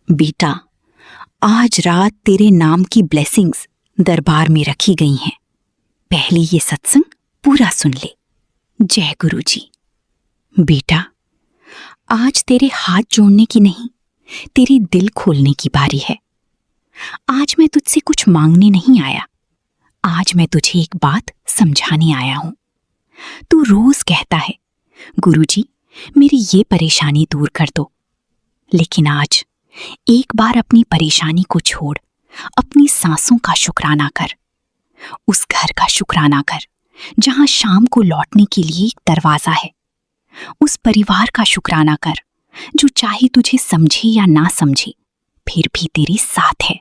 बेटा, आज रात तेरे नाम की ब्लेसिंग्स दरबार में रखी गई हैं। पहले ये सत्संग पूरा सुन ले। जय गुरु जी। बेटा, आज तेरे हाथ जोड़ने की नहीं, तेरे दिल खोलने की बारी है। आज मैं तुझसे कुछ मांगने नहीं आया, आज मैं तुझे एक बात समझाने आया हूं। तू रोज कहता है, गुरुजी मेरी ये परेशानी दूर कर दो, लेकिन आज एक बार अपनी परेशानी को छोड़ अपनी सांसों का शुक्राना कर। उस घर का शुक्राना कर जहां शाम को लौटने के लिए एक दरवाजा है। उस परिवार का शुक्राना कर जो चाहे तुझे समझे या ना समझे फिर भी तेरे साथ है।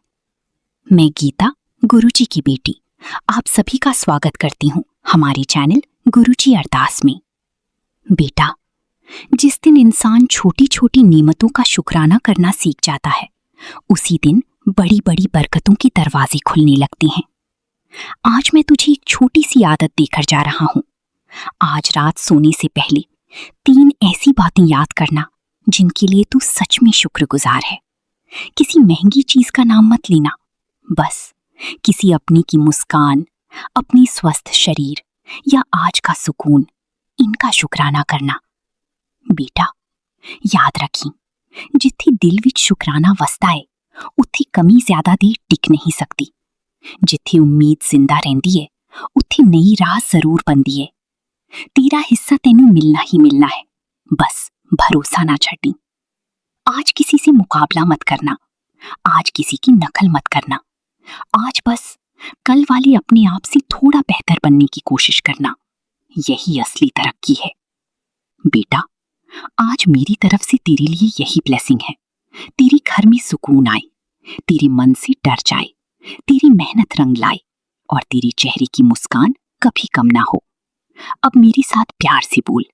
मैं गीता, गुरुजी की बेटी, आप सभी का स्वागत करती हूँ हमारे चैनल गुरुजी अरदास में। बेटा, जिस दिन इंसान छोटी छोटी नेमतों का शुक्राना करना सीख जाता है, उसी दिन बड़ी बड़ी बरकतों के दरवाजे खुलने लगते हैं। आज मैं तुझे एक छोटी सी आदत देकर जा रहा हूं। आज रात सोने से पहले 3 ऐसी बातें याद करना जिनके लिए तू सच में शुक्रगुजार है। किसी महंगी चीज का नाम मत लेना, बस किसी अपने की मुस्कान, अपनी स्वस्थ शरीर या आज का सुकून, इनका शुक्राना करना। बेटा, याद रखी, जिथे दिल विच शुक्राना वसदा है उत्थे कमी ज्यादा देर टिक नहीं सकती। जिथे उम्मीद जिंदा रहंदी है उत्थे नई राह जरूर बनदी है। तेरा हिस्सा तेनू मिलना ही मिलना है, बस भरोसा ना छड्डी। आज किसी से मुकाबला मत करना, आज किसी की नकल मत करना। आज बस कल वाले अपने आप से थोड़ा बेहतर बनने की कोशिश करना। यही असली तरक्की है। बेटा, आज मेरी तरफ से तेरे लिए यही ब्लेसिंग है। तेरे घर में सुकून आए, तेरे मन से डर जाए, तेरी मेहनत रंग लाए और तेरे चेहरे की मुस्कान कभी कम ना हो। अब मेरे साथ प्यार से बोल,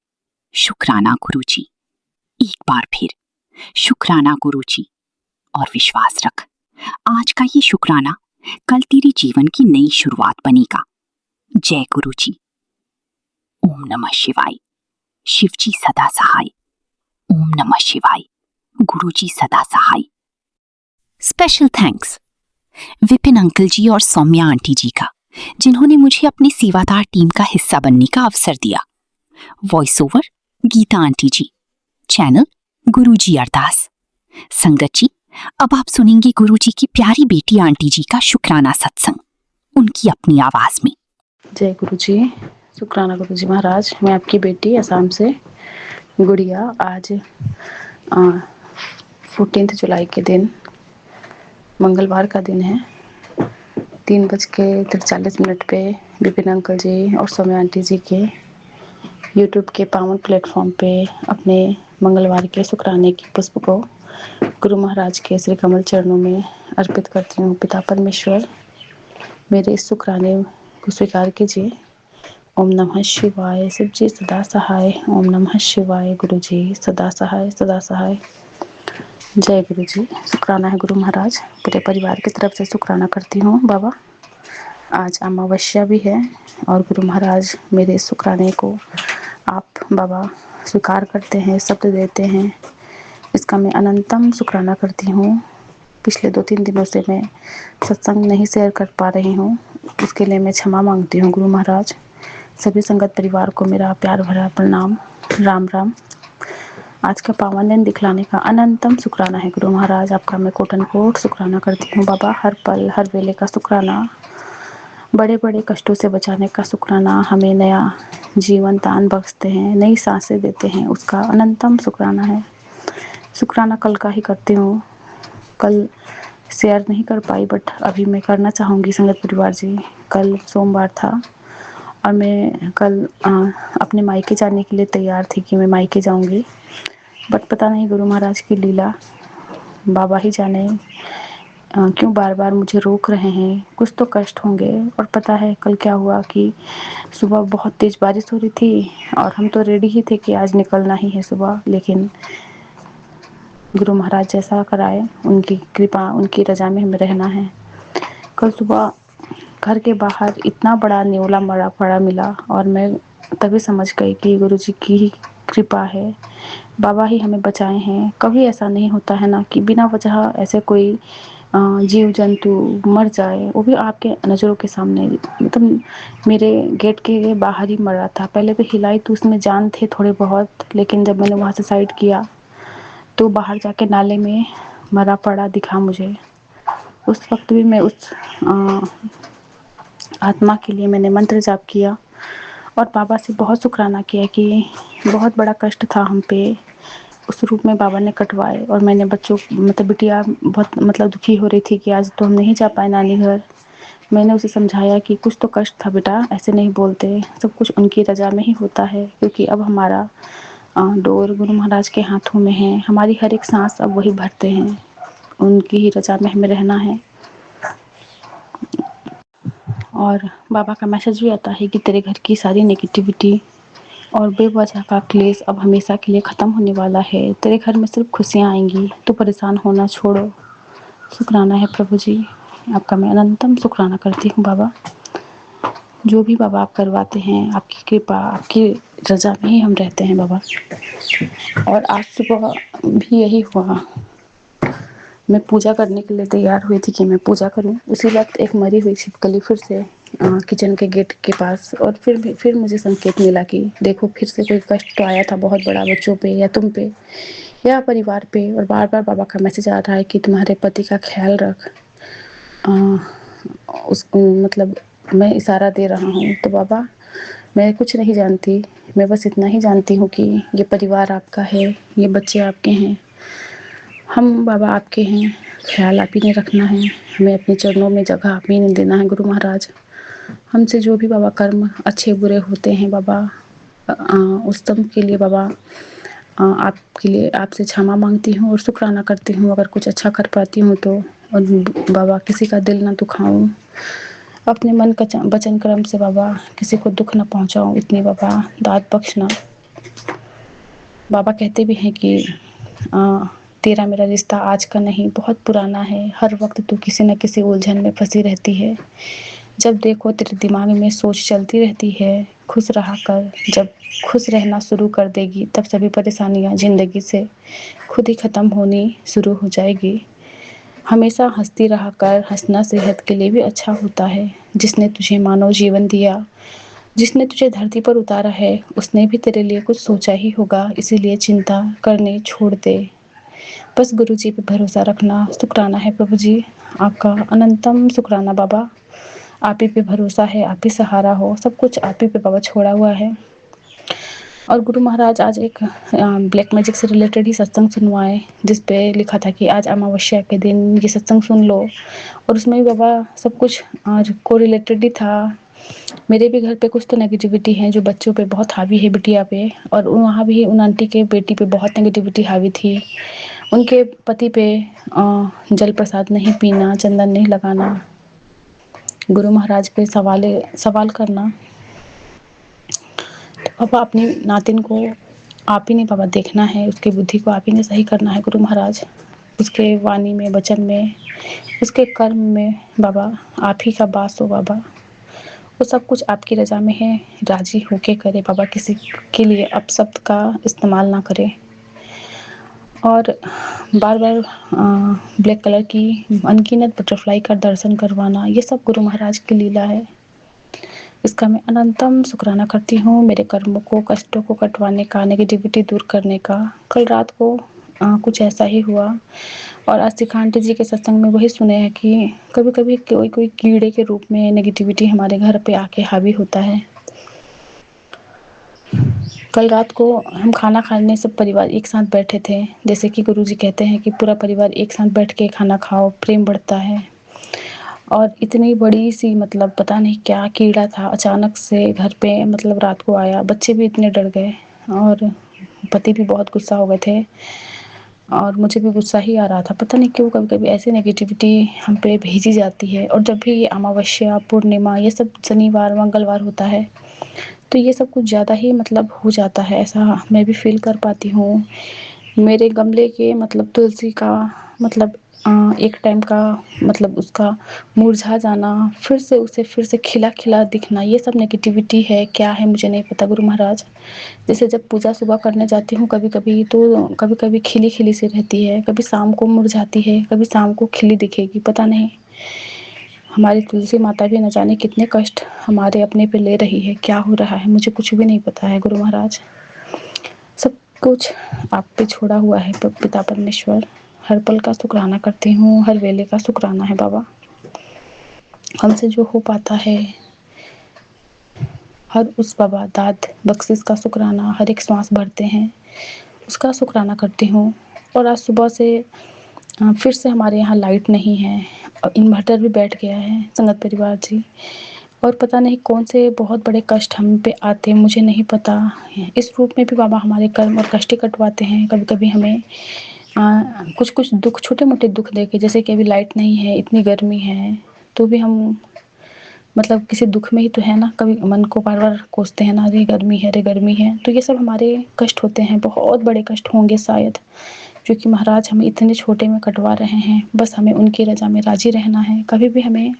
शुक्राना गुरुजी। एक बार फिर, शुक्राना गुरुजी। और विश्वास रख, आज का ये शुक्राना कल तेरे जीवन की नई शुरुआत बनेगा। जय गुरुजी। ओम नमः शिवाय। शिवजी सदा सहाय। ओम नमः शिवाय। गुरुजी सदा सहाय। स्पेशल थैंक्स विपिन अंकल जी और सौम्या आंटी जी का, जिन्होंने मुझे अपनी सेवादार टीम का हिस्सा बनने का अवसर दिया। वॉइस ओवर गीता आंटी जी। चैनल गुरुजी अरदास। संगत जी, अब आप सुनेंगे गुरुजी की प्यारी बेटी आंटी जी का शुक्राना सत्संग, उनकी अपनी आवाज में। जय गुरुजी। शुक्राना गुरुजी महाराज। मैं आपकी बेटी असम से गुड़िया। आज 14 जुलाई के दिन, मंगलवार का दिन है। 3:43 पे विपिन अंकल जी और सौम्या आंटी जी के यूट्यूब के पावन प्लेटफॉर्म पे अपने मंगलवार के शुक्राने की पुष्प को गुरु महाराज के श्री कमल चरणों में अर्पित करती हूँ। पिता परमेश्वर, मेरे इस शुक्राने को स्वीकार कीजिए। ओम नमः शिवाय। शिव जी सदा सहाय। ओम नमः शिवाय। गुरु जी सदा सहाय, सदा सहाय। जय गुरु जी। शुक्राना है गुरु महाराज। पूरे परिवार की तरफ से शुक्राना करती हूँ बाबा। आज अमावस्या भी है और गुरु महाराज मेरे इस शुक्राने को आप बाबा स्वीकार करते हैं, शब्द देते हैं, इसका मैं अनंतम शुक्राना करती हूँ। पिछले 2-3 दिनों से मैं सत्संग नहीं शेयर कर पा रही हूँ, उसके लिए मैं क्षमा मांगती हूँ गुरु महाराज। सभी संगत परिवार को मेरा प्यार भरा प्रणाम। राम राम। आज का पावन दिन दिखलाने का अनंतम शुक्राना है गुरु महाराज। आपका मैं कोटन कोट शुक्राना करती हूँ बाबा। हर पल हर वेले का शुक्राना, बड़े बड़े कष्टों से बचाने का शुक्राना, हमें नया जीवन दान बख्शते हैं, नई सांसें देते हैं, उसका अनंतम शुक्राना है। शुक्राना कल का ही करती हूँ, कल शेयर नहीं कर पाई, बट अभी मैं करना चाहूँगी संगत परिवार जी। कल सोमवार था और मैं कल अपने मायके जाने के लिए तैयार थी कि मैं मायके जाऊँगी, बट पता नहीं गुरु महाराज की लीला, बाबा ही जाने क्यों बार बार मुझे रोक रहे हैं। कुछ तो कष्ट होंगे। और पता है कल क्या हुआ कि सुबह बहुत तेज बारिश हो रही थी और हम तो रेडी ही थे कि आज निकलना ही है सुबह, लेकिन गुरु महाराज जैसा कराए, उनकी कृपा, उनकी रजा में हमें रहना है। कल सुबह घर के बाहर इतना बड़ा न्योला मरा पड़ा मिला और मैं तभी समझ गई कि गुरु जी की ही कृपा है। बाबा ही हमें बचाए हैं। कभी ऐसा नहीं होता है ना कि बिना वजह ऐसे कोई जीव जंतु मर जाए, वो भी आपके नज़रों के सामने। मतलब मेरे गेट के बाहर ही मर रहा था। पहले तो हिलाई तो उसमें जान थे थोड़े बहुत, लेकिन जब मैंने वहाँ से साइड किया तो बाहर जाके नाले में मरा पड़ा दिखा मुझे। उस वक्त भी मैं उस आत्मा के लिए मैंने मंत्र जाप किया और बाबा से बहुत शुक्राना किया कि बहुत बड़ा कष्ट था हम पे, उस रूप में बाबा ने कटवाए। और मैंने बच्चों मतलब बिटिया बहुत मतलब दुखी हो रही थी कि आज तो हम नहीं जा पाए नानी घर। मैंने उसे समझाया कि कुछ तो कष्ट था बेटा, ऐसे नहीं बोलते, सब कुछ उनकी रजा में ही होता है, क्योंकि अब हमारा डोर गुरु महाराज के हाथों में है। हमारी हर एक सांस अब वही भरते हैं, उनकी ही रजा में हमें रहना है। और बाबा का मैसेज भी आता है कि तेरे घर की सारी नेगेटिविटी और बेवजह का क्लेश अब हमेशा के लिए ख़त्म होने वाला है। तेरे घर में सिर्फ खुशियाँ आएंगी, तो परेशान होना छोड़ो। शुक्राना है प्रभु जी, आपका मैं अनंतम शुक्राना करती हूँ बाबा। जो भी बाबा आप करवाते हैं, आपकी कृपा, आपकी रजा में ही हम रहते हैं बाबा। और आज सुबह भी यही हुआ। मैं पूजा करने के लिए तैयार हुई थी कि मैं पूजा करूं, उसी वक्त एक मरी हुई छिपकली फिर से किचन के गेट के पास। और फिर मुझे संकेत मिला कि देखो फिर से कोई कष्ट तो आया था बहुत बड़ा, बच्चों पे या तुम पे या परिवार पे। और बार बार बाबा का मैसेज आ रहा है कि तुम्हारे पति का ख्याल रख। उसको मतलब मैं इशारा दे रहा हूँ। तो बाबा मैं कुछ नहीं जानती, मैं बस इतना ही जानती हूँ कि ये परिवार आपका है, ये बच्चे आपके हैं, हम बाबा आपके हैं, ख्याल आप ही ने रखना है, हमें अपने चरणों में जगह आप ही ने देना है गुरु महाराज। हमसे जो भी बाबा कर्म अच्छे बुरे होते हैं बाबा, उस सब के लिए बाबा आपके लिए आपसे क्षमा मांगती हूँ और शुक्राना करती हूँ अगर कुछ अच्छा कर पाती हूँ तो। और बाबा किसी का दिल ना दुखाऊं, अपने मन का वचन कर्म से बाबा किसी को दुख ना पहुँचाऊँ, इतनी बाबा दाद बख्शना। बाबा कहते भी हैं कि तेरा मेरा रिश्ता आज का नहीं बहुत पुराना है, हर वक्त तू किसी न किसी उलझन में फंसी रहती है, जब देखो तेरे दिमाग में सोच चलती रहती है, खुश रहा कर। जब खुश रहना शुरू कर देगी तब सभी परेशानियां जिंदगी से खुद ही ख़त्म होनी शुरू हो जाएगी। हमेशा हंसती रहा कर, हंसना सेहत के लिए भी अच्छा होता है। जिसने तुझे मानव जीवन दिया, जिसने तुझे धरती पर उतारा है, उसने भी तेरे लिए कुछ सोचा ही होगा, इसीलिए चिंता करने छोड़ दे। बस गुरु जी पे भरोसा रखना। शुक्राना है प्रभु जी, आपका अनंतम शुक्राना बाबा। आप ही पे भरोसा है, आप ही सहारा हो, सब कुछ आप ही पे बाबा छोड़ा हुआ है। और गुरु महाराज आज एक ब्लैक मैजिक से रिलेटेड ही सत्संग सुनवाए, जिस पे लिखा था कि आज अमावस्या के दिन ये सत्संग सुन लो। और उसमें भी बाबा सब कुछ आज को रिलेटेड ही था। मेरे भी घर पे कुछ तो नेगेटिविटी है जो बच्चों पे बहुत हावी है, बिटिया पे। और वहाँ भी उन आंटी के बेटी पे बहुत नेगेटिविटी हावी थी। उनके पति पे जल प्रसाद नहीं पीना, चंदन नहीं लगाना, गुरु महाराज पे सवाल करना। पापा अपनी नातिन को आप ही ने बाबा देखना है, उसकी बुद्धि को आप ही ने सही करना है गुरु महाराज। उसके वाणी में, वचन में, उसके कर्म में बाबा आप ही का वास हो बाबा। वो सब कुछ आपकी रजा में है, राजी होके करे बाबा, किसी के लिए अपशब्द का इस्तेमाल ना करे। और बार बार ब्लैक कलर की अनगिनत बटरफ्लाई का दर्शन करवाना, ये सब गुरु महाराज की लीला है। इसका मैं अनंतम शुक्राना करती हूँ, मेरे कर्मों को, कष्टों को कटवाने का, नेगेटिविटी दूर करने का। कल रात को कुछ ऐसा ही हुआ। और आज शिखा आंटी जी के सत्संग में वही सुने हैं कि कभी कभी कोई कोई कीड़े के रूप में नेगेटिविटी हमारे घर पे आके हावी होता है। कल रात को हम खाना खाने सब परिवार एक साथ बैठे थे। जैसे कि गुरुजी कहते हैं कि पूरा परिवार एक साथ बैठ के खाना खाओ, प्रेम बढ़ता है। और इतनी बड़ी सी मतलब पता नहीं क्या कीड़ा था, अचानक से घर पे मतलब रात को आया। बच्चे भी इतने डर गए और पति भी बहुत गुस्सा हो गए थे। और मुझे भी गुस्सा ही आ रहा था, पता नहीं क्यों कभी कभी ऐसी नेगेटिविटी हम पे भेजी जाती है। और जब भी ये अमावस्या, पूर्णिमा, ये सब शनिवार मंगलवार होता है तो ये सब कुछ ज़्यादा ही मतलब हो जाता है, ऐसा मैं भी फील कर पाती हूँ। मेरे गमले के मतलब तुलसी का मतलब एक टाइम का मतलब उसका मुरझा जाना, फिर से खिला-खिला दिखना, ये सब नेगेटिविटी है, क्या है मुझे नहीं पता गुरु महाराज। जैसे जब पूजा सुबह करने जाती हूँ कभी-कभी तो कभी-कभी खिली-खिली सी रहती है, कभी शाम को मुरझाती है, कभी शाम को खिली दिखेगी, पता नहीं। हमारी तुलसी माता भी न जाने कितने कष्ट हमारे अपने पे ले रही है, क्या हो रहा है मुझे कुछ भी नहीं पता है गुरु महाराज। सब कुछ आप पे छोड़ा हुआ है पिता परमेश्वर। हर पल का शुक्राना करती हूँ, हर वेले का शुक्राना है बाबा। हमसे जो हो पाता है, हर उस बाबा दाद बख्शिश का शुक्राना, हर एक श्वास भरते हैं उसका शुक्राना करती हूँ। और आज सुबह से फिर से हमारे यहाँ लाइट नहीं है और इन्वर्टर भी बैठ गया है संगत परिवार जी। और पता नहीं कौन से बहुत बड़े कष्ट हम पे आते हैं, मुझे नहीं पता। इस रूप में भी बाबा हमारे कर्म और कष्ट कटवाते हैं। कभी-कभी हमें कुछ-कुछ दुःख, छोटे-मोटे दुःख देके, जैसे कि अभी लाइट नहीं है, इतनी गर्मी है, तो भी हम मतलब किसी दुःख में ही तो है ना, कभी मन को बार-बार कोसते हैं ना, अरे गर्मी है, अरे गर्मी है। तो ये सब हमारे कष्ट होते हैं, बहुत बड़े कष्ट होंगे शायद, जो कि महाराज हमें इतने छोटे में कटवा रहे हैं। बस हमें उनकी रज़ा में राज़ी रहना है। कभी भी हमें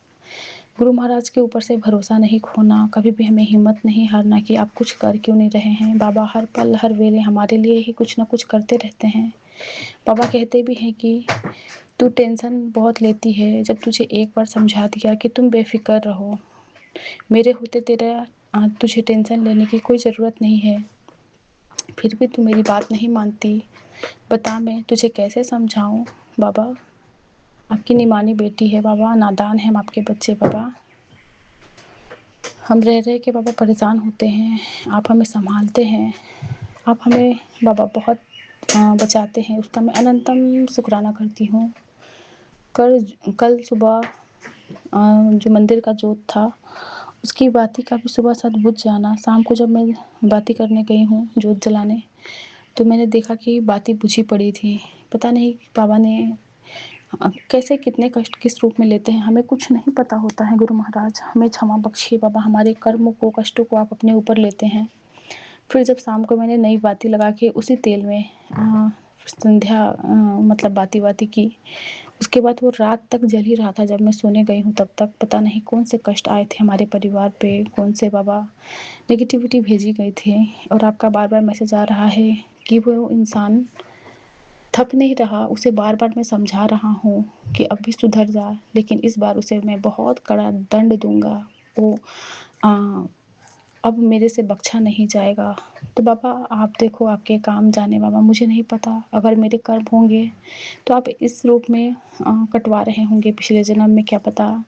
गुरु महाराज के ऊपर से भरोसा नहीं खोना, कभी भी हमें हिम्मत नहीं हारना कि आप कुछ कर क्यों नहीं रहे हैं। बाबा हर पल, हर वेले हमारे लिए ही कुछ न कुछ करते रहते हैं। बाबा कहते भी हैं कि तू टेंशन बहुत लेती है, जब तुझे एक बार समझा दिया कि तुम बेफ़िक्र रहो, मेरे होते तेरा तुझे टेंशन लेने की कोई ज़रूरत नहीं है, फिर भी तू मेरी बात नहीं मानती। बता मैं तुझे कैसे समझाऊँ बाबा, आपकी निमानी बेटी है बाबा, नादान हैं हम आपके बच्चे बाबा। हम रह के बाबा परेशान होते हैं, आप हमें सँभालते हैं, आप हमें बाबा बहुत बचाते हैं, उसका मैं अनंतम शुक्राना करती हूँ। कल सुबह जो मंदिर का जोत था, उसकी बाती का भी सुबह साथ बुझ जाना। शाम को जब मैं बाती करने गई हूँ जोत जलाने, तो मैंने देखा कि बाती बुझी पड़ी थी। पता नहीं बाबा ने कैसे कितने कष्ट किस रूप में लेते हैं, हमें कुछ नहीं पता होता है गुरु महाराज। हमें क्षमा बख्शिए बाबा, हमारे कर्मों को, कष्टों को आप अपने ऊपर लेते हैं। फिर जब शाम को मैंने नई बाती लगा के उसी तेल में संध्या मतलब बाती की, उसके बाद वो रात तक जल ही रहा था। जब मैं सोने गई हूँ तब तक पता नहीं कौन से कष्ट आए थे हमारे परिवार पे, कौन से बाबा नेगेटिविटी भेजी गई थी। और आपका बार-बार मैसेज आ रहा है कि वो इंसान थक नहीं रहा, उसे बार-बार मैं समझा रहा हूँ कि अब भी सुधर जा, लेकिन इस बार उसे मैं बहुत कड़ा दंड दूँगा। वो अ, अब मेरे से बख्शा नहीं जाएगा। तो बाबा आप देखो, आपके काम जाने बाबा, मुझे नहीं पता अगर मेरे कर्म होंगे तो आप इस रूप में कटवा रहे होंगे। पिछले जन्म में क्या पता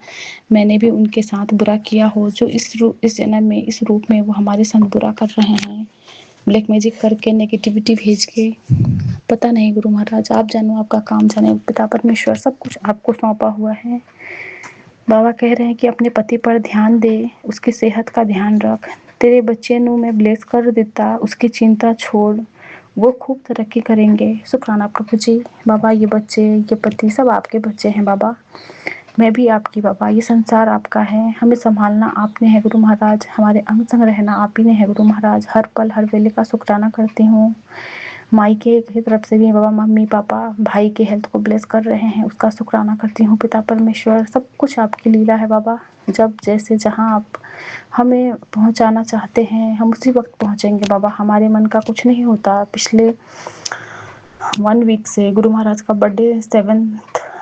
मैंने भी उनके साथ बुरा किया हो, जो इस जन्म में इस रूप में वो हमारे साथ बुरा कर रहे हैं, ब्लैक मैजिक करके, नेगेटिविटी भेज के। पता नहीं गुरु महाराज, आप जानो, आपका काम जाने। पिता परमेश्वर सब कुछ आपको सौंपा हुआ है। बाबा कह रहे हैं कि अपने पति पर ध्यान दे, उसकी सेहत का ध्यान रख। तेरे बच्चे नु मैं ब्लेस कर देता, उसकी चिंता छोड़, वो खूब तरक्की करेंगे। शुक्राना प्रभु जी। बाबा ये बच्चे, ये पति सब आपके बच्चे हैं बाबा, मैं भी आपकी बाबा, ये संसार आपका है, हमें संभालना आपने है गुरु महाराज, हमारे अंग संग रहना आप ही ने है गुरु महाराज। हर पल हर वेले का शुक्राना करती हूँ। मायके की तरफ से भी बाबा, मम्मी पापा भाई के हेल्थ को ब्लेस कर रहे हैं, उसका शुक्राना करती हूँ। पिता परमेश्वर सब कुछ आपकी लीला है बाबा। जब जैसे जहाँ आप हमें पहुँचाना चाहते हैं हम उसी वक्त पहुँचेंगे बाबा। हमारे मन का कुछ नहीं होता। पिछले 1 वीक से गुरु महाराज का बर्थडे 7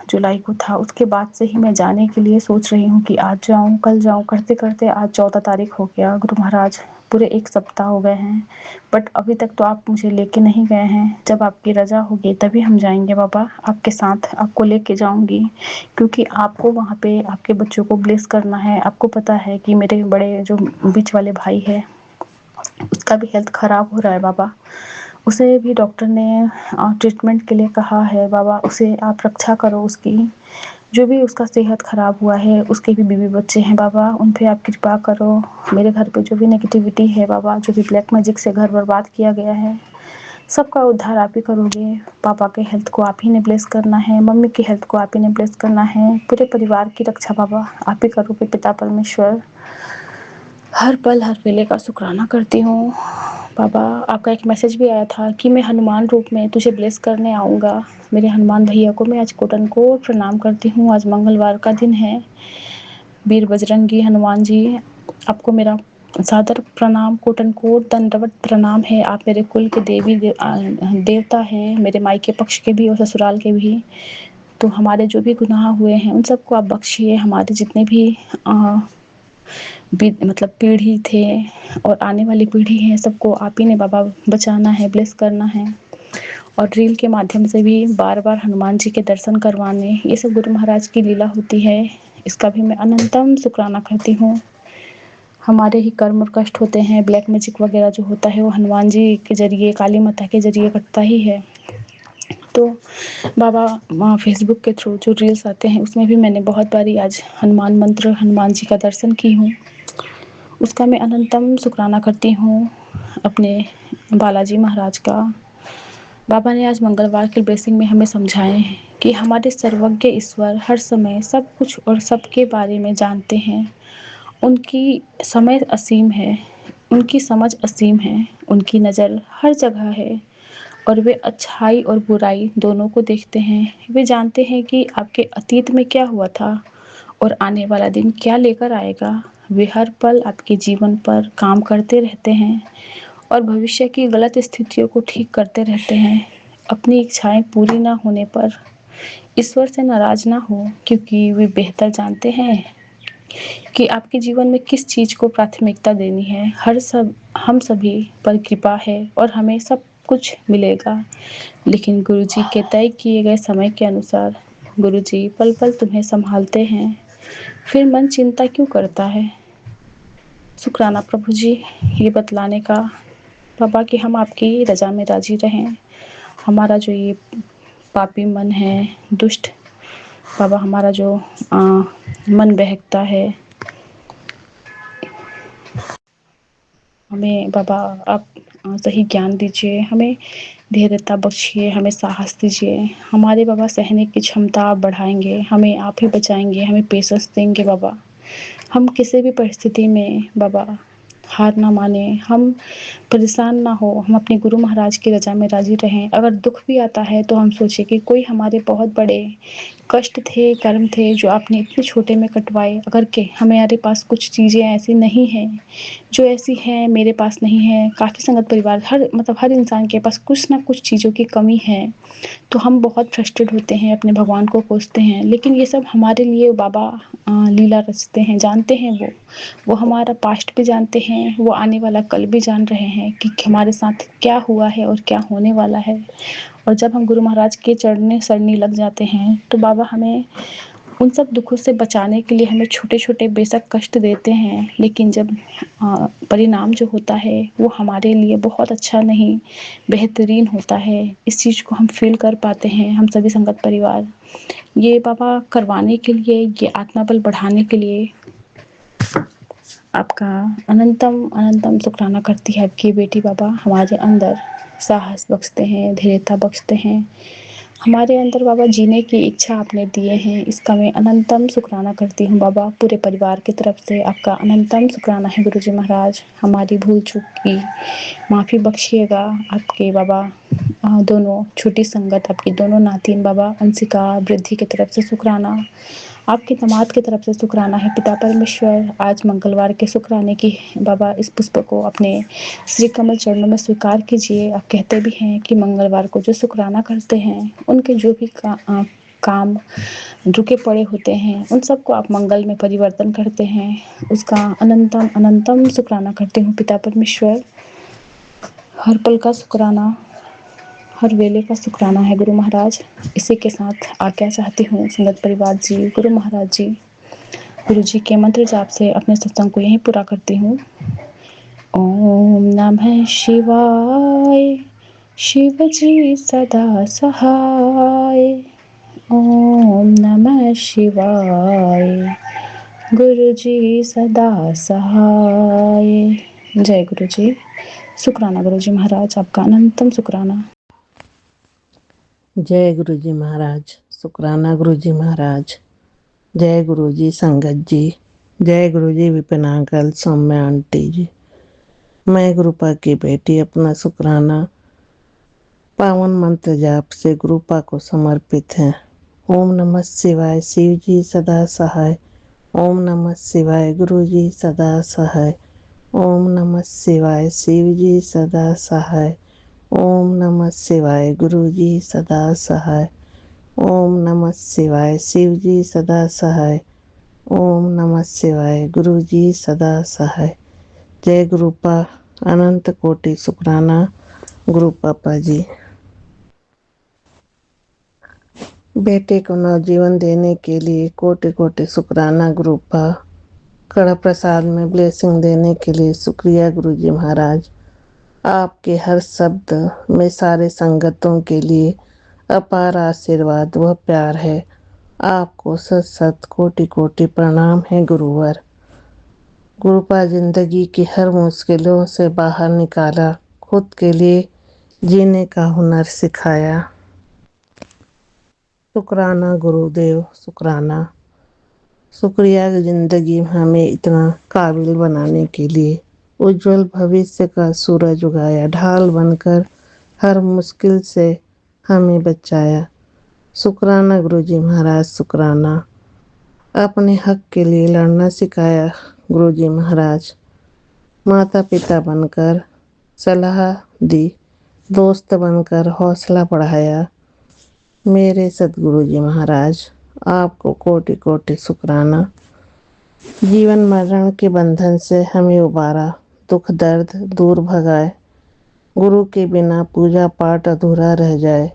जुलाई को था, उसके बाद से ही मैं जाने के लिए सोच रही हूँ कि आज जाऊँ, कल जाऊँ, करते-करते आज 14 तारीख हो गया गुरु महाराज, पूरे 1 सप्ताह हो गए हैं। बट अभी तक तो आप मुझे लेके नहीं गए हैं। जब आपकी रज़ा होगी तभी हम जाएँगे बाबा, आपके साथ आपको लेके जाऊँगी, क्योंकि आपको वहाँ पे आपके बच्चों को ब्लेस करना है। आपको पता है कि मेरे बड़े जो बीच वाले भाई हैं, उसका भी हेल्थ ख़राब हो रहा है बाबा। उसे भी डॉक्टर ने ट्रीटमेंट के लिए कहा है बाबा, उसे आप रक्षा करो उसकी। जो भी उसका सेहत ख़राब हुआ है, उसके भी बीवी बच्चे हैं बाबा, उन पे आप कृपा करो। मेरे घर पे जो भी नेगेटिविटी है बाबा, जो भी ब्लैक मैजिक से घर बर्बाद किया गया है, सबका उद्धार आप ही करोगे। पापा के हेल्थ को आप ही ने ब्लेस करना है, मम्मी की हेल्थ को आप ही ने ब्लेस करना है, पूरे परिवार की रक्षा बाबा आप ही करोगे पिता परमेश्वर। हर पल हर वेले का शुक्राना करती हूँ। बाबा, आपका एक मैसेज भी आया था कि मैं हनुमान रूप में तुझे ब्लेस करने आऊँगा। मेरे हनुमान भैया को मैं आज कोटन को प्रणाम करती हूँ। आज मंगलवार का दिन है। वीर बजरंगी हनुमान जी, आपको मेरा सादर प्रणाम, कोटन कोट दंडवत प्रणाम है। आप मेरे कुल के देवता हैं, मेरे मायके पक्ष के भी और ससुराल के भी। तो हमारे जो भी गुनाह हुए हैं उन सबको आप बख्शिए। हमारे जितने भी मतलब पीढ़ी थे और आने वाली पीढ़ी है, सबको आप ही ने बाबा बचाना है, ब्लेस करना है। और रील के माध्यम से भी बार बार हनुमान जी के दर्शन करवाने, ये सब गुरु महाराज की लीला होती है। इसका भी मैं अनंतम शुक्राना करती हूँ। हमारे ही कर्म और कष्ट होते हैं, ब्लैक मैजिक वगैरह जो होता है वो हनुमान जी के जरिए, काली माता के जरिए कटता ही है। तो बाबा फेसबुक के थ्रू जो रील्स आते हैं उसमें भी मैंने बहुत बारी आज हनुमान मंत्र, हनुमान जी का दर्शन की हूँ। उसका मैं अनंतम शुक्राना करती हूँ अपने बालाजी महाराज का। बाबा ने आज मंगलवार की ब्लेसिंग में हमें समझाए हैं कि हमारे सर्वज्ञ ईश्वर हर समय सब कुछ और सबके बारे में जानते हैं। उनकी समय असीम है, उनकी समझ असीम है, उनकी नज़र हर जगह है और वे अच्छाई और बुराई दोनों को देखते हैं। वे जानते हैं कि आपके अतीत में क्या हुआ था और आने वाला दिन क्या लेकर आएगा। वे हर पल आपके जीवन पर काम करते रहते हैं और भविष्य की गलत स्थितियों को ठीक करते रहते हैं। अपनी इच्छाएं पूरी ना होने पर ईश्वर से नाराज ना हो, क्योंकि वे बेहतर जानते हैं कि आपके जीवन में किस चीज़ को प्राथमिकता देनी है। हम सभी पर कृपा है और हमें सब कुछ मिलेगा, लेकिन गुरुजी के तय किए गए समय के अनुसार गुरुजी पल पल तुम्हें संभालते हैं। फिर मन चिंता क्यों करता है। शुक्राना प्रभु जी ये बतलाने का बाबा कि हम आपकी रजा में राजी रहें। हमारा जो ये पापी मन है, दुष्ट बाबा, हमारा जो मन बहकता है, हमें बाबा आप सही ज्ञान दीजिए, हमें धैर्यता बख्शिए, हमें साहस दीजिए। हमारे बाबा सहने की क्षमता आप बढ़ाएंगे, हमें आप ही बचाएंगे, हमें पेशेंस देंगे बाबा। हम किसी भी परिस्थिति में बाबा हार ना माने, हम परेशान ना हो, हम अपने गुरु महाराज की रजा में राजी रहें। अगर दुख भी आता है तो हम सोचें कि कोई हमारे बहुत बड़े कष्ट थे, कर्म थे जो आपने इतने छोटे में कटवाए। अगर के हमारे पास कुछ चीज़ें ऐसी नहीं हैं जो ऐसी हैं मेरे पास नहीं है, काफ़ी संगत परिवार हर इंसान के पास कुछ ना कुछ चीज़ों की कमी है, तो हम बहुत फ्रस्ट्रेट होते हैं, अपने भगवान को कोसते हैं। लेकिन ये सब हमारे लिए बाबा लीला रचते हैं, जानते हैं वो हमारा पास्ट भी जानते हैं, वो आने वाला कल भी जान रहे हैं कि हमारे साथ क्या हुआ है और क्या होने वाला है। और जब हम गुरु महाराज के चढ़ने सरनी लग जाते हैं तो बाबा हमें उन सब दुखों से बचाने के लिए हमें छोटे छोटे बेशक कष्ट देते हैं, लेकिन जब परिणाम जो होता है वो हमारे लिए बहुत अच्छा नहीं, बेहतरीन होता है। इस चीज़ को हम फील कर पाते हैं, हम सभी संगत परिवार। ये बाबा करवाने के लिए, ये आत्मा बल बढ़ाने के लिए आपका अनंतम अनंतम शुक्राना करती है आपकी बेटी। बाबा हमारे अंदर साहस बख्शते हैं, धैर्यता बख्शते हैं, हमारे अंदर बाबा जीने की इच्छा आपने दिए हैं, इसका मैं अनंतम शुक्राना करती हूँ बाबा। पूरे परिवार की तरफ से आपका अनंतम शुक्राना है गुरुजी महाराज। हमारी भूल चूक की माफ़ी बख्शिएगा आपके बाबा। दोनों छोटी संगत, आपकी दोनों नातिन बाबा, अंशिका वृद्धि की तरफ से शुक्राना, आपके दामाद की तरफ से शुक्राना है पिता परमेश्वर। आज मंगलवार के शुक्राने की बाबा इस पुष्प को अपने श्री कमल चरणों में स्वीकार कीजिए। आप कहते भी हैं कि मंगलवार को जो शुक्राना करते हैं उनके जो भी काम रुके पड़े होते हैं उन सबको आप मंगल में परिवर्तन करते हैं। उसका अनंतम अनंतम शुक्राना करती हूँ पिता परमेश्वर। हर पल का शुक्राना, हर वेले का शुक्राना है गुरु महाराज। इसी के साथ आज्ञा चाहती हूँ संगत परिवार जी, गुरु महाराज जी, गुरु जी के मंत्र जाप से अपने सत्संग को यहीं पूरा करती हूँ। ओम नमः शिवाय, शिव जी सदा सहाय। ओम नमः शिवाय, गुरु जी सदा सहाय। जय गुरु जी। शुक्राना गुरु जी महाराज, आपका अनंतम शुक्राना। जय गुरु जी महाराज, शुक्राना गुरु जी महाराज। जय गुरु जी, संगत जी, जय गुरु जी, विपिन अंकल, सौम्या आंटी जी। मैं गुरुपा की बेटी अपना शुक्राना पावन मंत्र जाप से गुरुपा को समर्पित है। ओम नमः शिवाय, शिव जी सदा सहाय। ओम नमः शिवाय, गुरु जी सदा सहाय। ओम नमः शिवाय, शिव जी सदा सहाय। ओम नमः शिवाय, गुरु जी सदा सहाय। ओम नमः शिवाय, शिव जी सदा सहाय। ओम नमः शिवाय, गुरु जी सदा सहाय। जय गुरुपा, अनंत कोटि शुक्राना गुरु पापा जी। बेटे को नवजीवन देने के लिए कोटि कोटि शुक्राना गुरुपा। कड़ा प्रसाद में ब्लेसिंग देने के लिए शुक्रिया गुरु जी महाराज। आपके हर शब्द में सारे संगतों के लिए अपार आशीर्वाद व प्यार है। आपको सत सत कोटि कोटि प्रणाम है गुरुवर। गुरुपा जिंदगी की हर मुश्किलों से बाहर निकाला, खुद के लिए जीने का हुनर सिखाया। शुक्राना गुरुदेव, शुक्राना। शुक्रिया जिंदगी में हमें इतना काबिल बनाने के लिए। उज्जवल भविष्य का सूरज उगाया, ढाल बनकर हर मुश्किल से हमें बचाया। शुक्राना गुरुजी महाराज, शुक्राना। अपने हक के लिए लड़ना सिखाया गुरुजी महाराज। माता पिता बनकर सलाह दी, दोस्त बनकर हौसला बढ़ाया। मेरे सतगुरु जी महाराज, आपको कोटि कोटि शुक्राना। जीवन मरण के बंधन से हमें उबारा, दुख दर्द दूर भगाए। गुरु के बिना पूजा पाठ अधूरा रह जाए।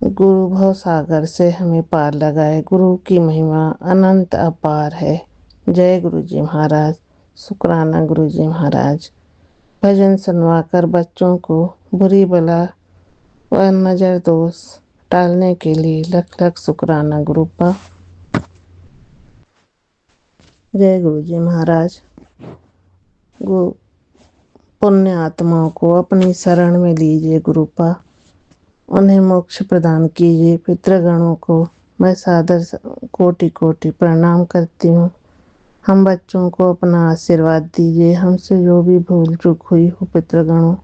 गुरु भव सागर से हमें पार लगाए। गुरु की महिमा अनंत अपार है। जय गुरु जी महाराज, शुक्राना गुरु जी महाराज। भजन सुनवाकर बच्चों को बुरी बला व नजर दोष टालने के लिए लख लख शुक्राना गुरुपा। जय गुरु जी महाराज। पुण्य आत्माओं को अपनी शरण में लीजिए गुरुपा, उन्हें मोक्ष प्रदान कीजिए। पितृगणों को मैं सादर कोटि कोटि प्रणाम करती हूँ। हम बच्चों को अपना आशीर्वाद दीजिए। हमसे जो भी भूल चूक हुई हो पितृगणों,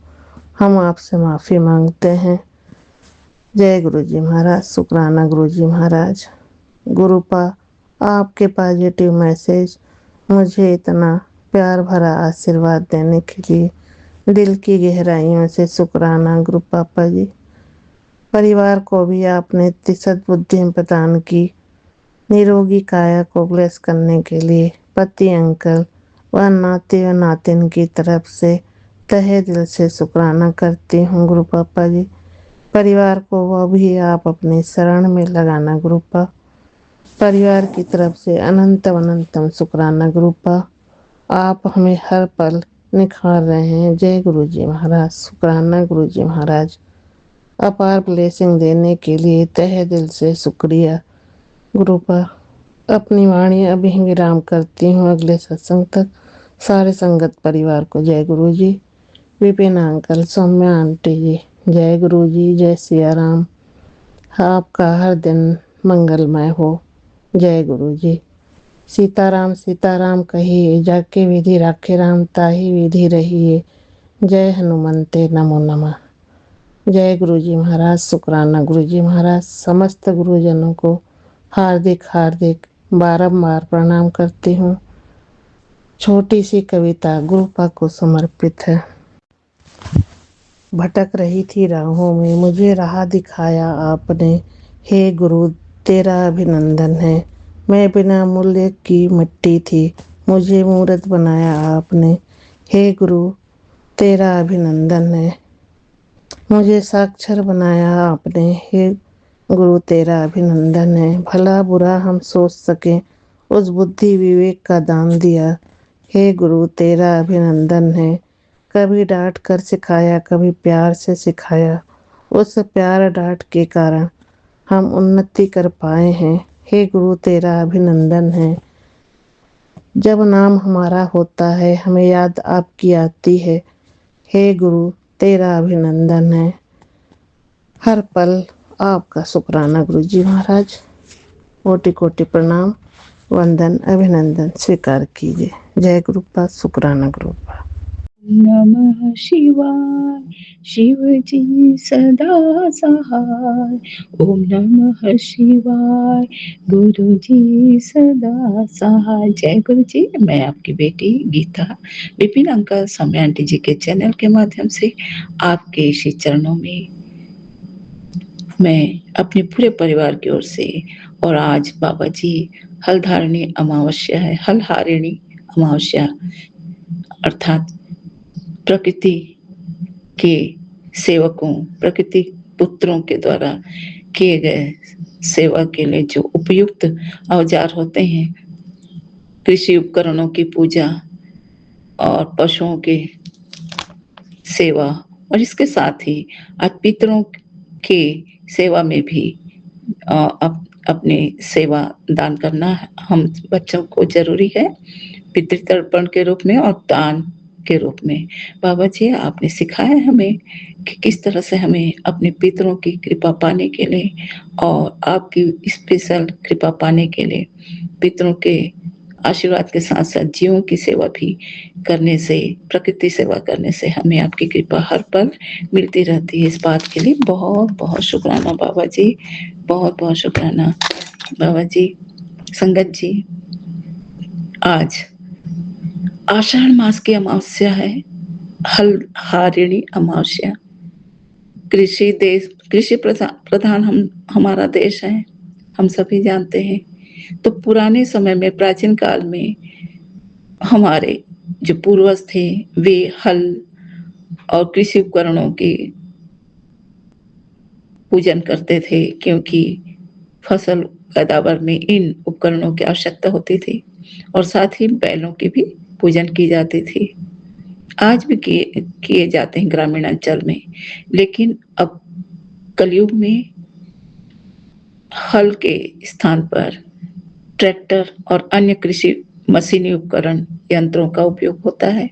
हम आपसे माफ़ी मांगते हैं। जय गुरु जी महाराज, शुक्राना गुरु जी महाराज। गुरुपा, आपके पॉजिटिव मैसेज, मुझे इतना प्यार भरा आशीर्वाद देने के लिए दिल की गहराइयों से शुक्राना गुरु पापा जी। परिवार को भी आपने इतनी सद्बुद्धि प्रदान की। निरोगी काया को ब्लेस करने के लिए पति अंकल व नाते व नातिन की तरफ से तहे दिल से शुक्राना करती हूँ गुरु पापा जी। परिवार को वह भी आप अपनी शरण में लगाना गुरुपा। परिवार की तरफ से अनंतम अनंतम शुक्राना गुरुपा। आप हमें हर पल निखार रहे हैं। जय गुरु जी महाराज, शुक्राना गुरु जी महाराज। अपार ब्लेसिंग देने के लिए तहे दिल से शुक्रिया गुरुपा। अपनी वाणी अभी विराम करती हूँ। अगले सत्संग तक सारे संगत परिवार को जय गुरु जी। विपिन अंकल, सौम्या आंटी जी, जय गुरु जी। जय सिया राम। आपका हर दिन मंगलमय हो। जय गुरु जी। सीताराम कहिए, जाके विधि राखे राम, ताही विधि रहिए। जय हनुमंते नमो नमः। जय गुरु जी महाराज, शुक्राना गुरु जी महाराज। समस्त गुरुजनों को हार्दिक हार्दिक बारंबार प्रणाम करती हूँ। छोटी सी कविता गुरुपा को समर्पित है। भटक रही थी राहों में, मुझे राह दिखाया आपने। हे गुरु, तेरा अभिनंदन है। मैं बिना मूल्य की मिट्टी थी, मुझे मूर्त बनाया आपने। हे गुरु, तेरा अभिनंदन है। मुझे साक्षर बनाया आपने। हे गुरु, तेरा अभिनंदन है। भला बुरा हम सोच सकें, उस बुद्धि विवेक का दान दिया। हे गुरु, तेरा अभिनंदन है। कभी डांट कर सिखाया, कभी प्यार से सिखाया। उस प्यार डांट के कारण हम उन्नति कर पाए हैं। हे गुरु, तेरा अभिनंदन है। जब नाम हमारा होता है, हमें याद आपकी आती है। हे गुरु, तेरा अभिनंदन है। हर पल आपका शुक्राना गुरु जी महाराज। कोटि कोटि प्रणाम। वंदन अभिनंदन स्वीकार कीजिए। जय गुरुपा, शुक्राना गुरुपा। नमः शिवाय, शिव जी सदा सहाय। ओम नमः शिवाय, गुरु जी सदा सहाय। जय गुरु जी। मैं आपकी बेटी गीता विपिन अंकल सौम्या आंटी जी के चैनल के माध्यम से आपके श्री चरणों में मैं अपने पूरे परिवार की ओर से, और आज बाबा जी हलधारिणी अमावस्या है, हलहारिणी अमावस्या अर्थात प्रकृति के सेवकों, प्रकृति पुत्रों के द्वारा किए गए सेवा के लिए जो उपयुक्त औजार होते हैं, कृषि उपकरणों की पूजा और पशुओं की सेवा, और इसके साथ ही आज पितरों की सेवा में भी अपनी सेवा दान करना हम बच्चों को जरूरी है, पितृतर्पण के रूप में और दान के रूप में। बाबा जी आपने सिखाया हमें कि किस तरह से हमें अपने पितरों की कृपा पाने के लिए और आपकी स्पेशल कृपा पाने के लिए पितरों के आशीर्वाद के साथ साथ जीवों की सेवा भी करने से, प्रकृति सेवा करने से हमें आपकी कृपा हर पल मिलती रहती है। इस बात के लिए बहुत बहुत शुक्राना बाबा जी, बहुत बहुत शुक्राना बाबा जी। संगत जी, आज आषाढ़ मास की अमावस्या है, हलहारिणी अमावस्या। कृषि प्रधान हमारा देश है, हम सभी जानते हैं। तो पुराने समय में, प्राचीन काल में हमारे जो पूर्वज थे वे हल और कृषि उपकरणों की पूजन करते थे, क्योंकि फसल पैदावार में इन उपकरणों की आवश्यकता होती थी, और साथ ही बैलों की भी पूजन की जाती थी। आज भी किए जाते हैं ग्रामीण अंचल में, लेकिन अब कलयुग में हल के स्थान पर ट्रैक्टर और अन्य कृषि मशीनी उपकरण यंत्रों का उपयोग होता है।